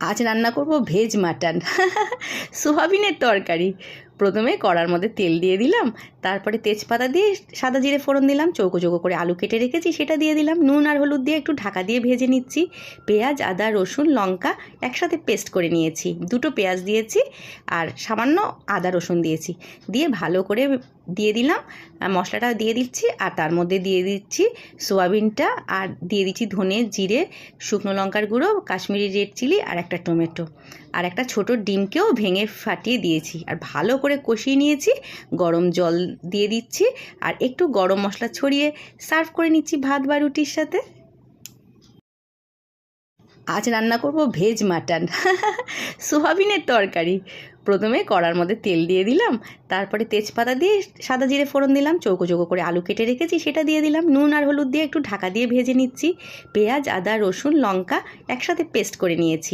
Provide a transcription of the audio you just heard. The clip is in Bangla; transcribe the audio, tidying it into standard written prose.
আজ রান্না করব ভেজ মাটন সোয়াবিনের তরকারি। প্রথমে কড়ার মধ্যে তেল দিয়ে দিলাম, তারপরে তেজপাতা দিয়ে সাদা জিরে ফোড়ন দিলাম, চৌকো চৌকো করে আলু কেটে রেখেছি সেটা দিয়ে দিলাম, নুন আর হলুদ দিয়ে একটু ঢাকা দিয়ে ভেজে নিচ্ছি। পেঁয়াজ, আদা, রসুন, লঙ্কা একসাথে পেস্ট করে নিয়েছি, দুটো পেঁয়াজ দিয়েছি আর সামান্য আদা রসুন দিয়েছি, দিয়ে ভালো করে দিয়ে দিলাম। মশলাটা দিয়ে দিচ্ছি আর তার মধ্যে দিয়ে দিচ্ছি সোয়াবিনটা, আর দিয়ে দিচ্ছি ধনে, জিরে, শুকনো লঙ্কার গুঁড়ো, কাশ্মীরি রেড চিলি আর একটা টমেটো, আর একটা ছোট ডিমকেও ভেঙে ফাটিয়ে দিয়েছি, আর ভালো করে কষিয়ে নিয়েছি। গরম জল দিয়ে দিচ্ছি আর একটু গরম মশলা ছড়িয়ে সার্ভ করে নিচ্ছি ভাত বা রুটির সাথে। আজ রান্না করব ভেজ মাটন সোয়াবিনের তরকারি। প্রথমে কড়ার মধ্যে তেল দিয়ে দিলাম, তারপরে তেজপাতা দিয়ে সাদা জিরে ফোড়ন দিলাম, চৌকো চৌকো করে আলু কেটে রেখেছি সেটা দিয়ে দিলাম, নুন আর হলুদ দিয়ে একটু ঢাকা দিয়ে ভেজে নিচ্ছি। পেঁয়াজ, আদা, রসুন, লঙ্কা একসাথে পেস্ট করে নিয়েছি।